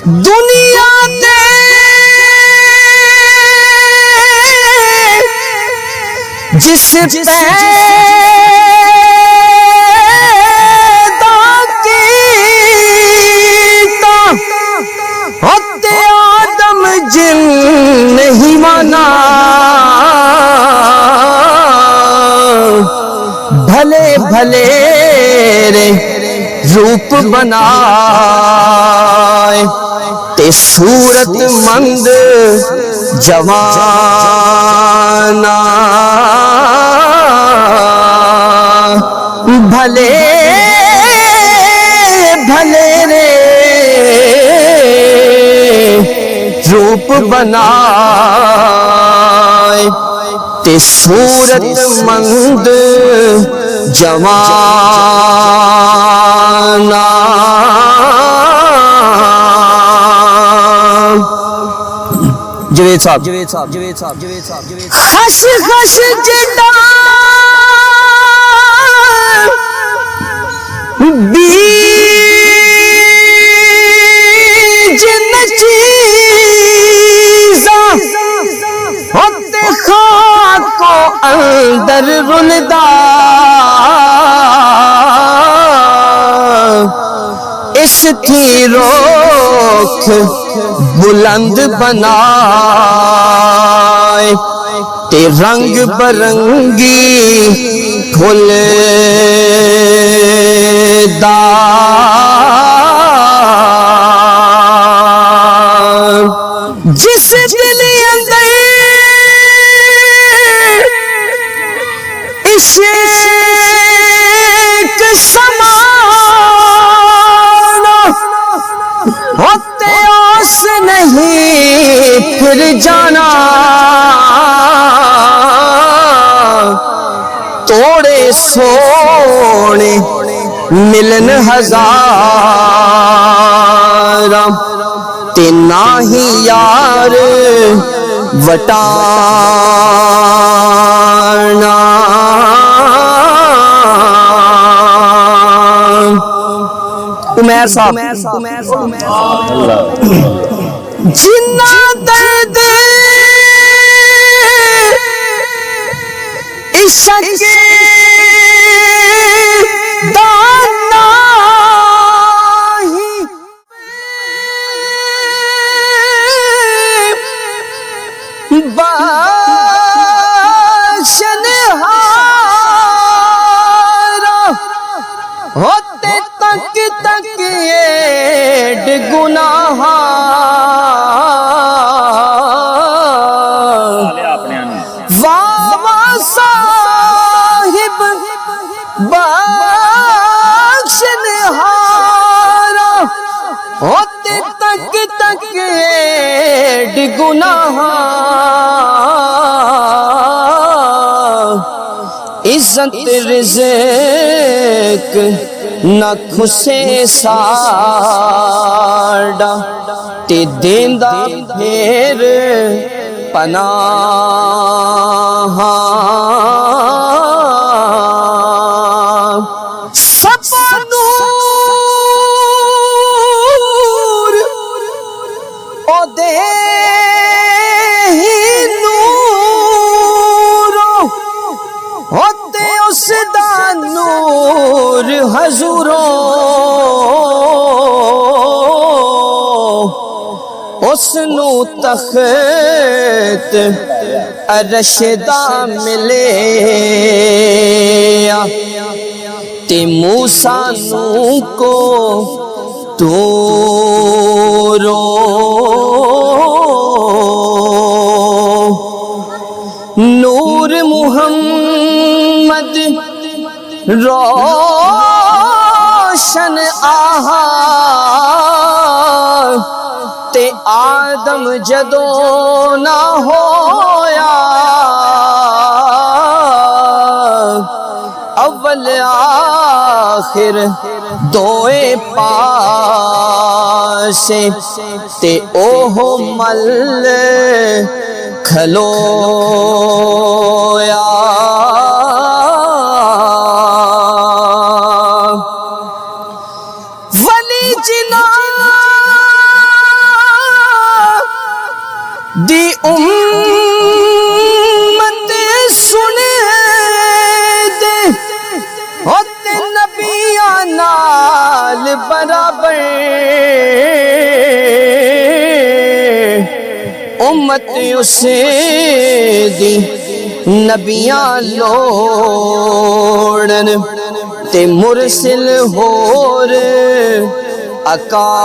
دنیا دے جس پیدا کیتا ہوتے آدم جن نہیں مانا بھلے بھلے رے روپ بنائے تے صورت مند جوانا بھلے بھلے رے روپ بنائے تے صورت مند جوانا جوید صاحب خش خش جدا بیج نچیزا ہوتے خاک کو اندر رلدا اس کی روک بلند بنائے تے رنگ برنگی پھول دار جس دل اندر عشق سمانا ہوتے آس نہیں پھر جانا توڑے سونے ملن ہزار تے نہ ہی یار وٹانا عمیر صاحب جنہ درد عشق دانا ہی بخشنہارا ہوتے تک تک ایڈ گناہ واہ صاحب بخشنہارا ہوتے تک تک ایڈ گناہ عزت رزق نہ کھسے ساڑا تے دیندہ پھر پناہ سب نور او دے ہی نور ہوتے اس دا نور حضوروں اس نو تخت عرش دا ملے تے موسیٰ نو کو تورو نور محمد روشن آہا تے آدم جدو نہ ہویا اول آخر دوئے پاسے تے اوہ مل کھلویا ولی جنا دی امت سنے دے ہوتے نبیاں نال برابر امت اسے دی نبیاں لوڑن تے مرسل ہور اکابر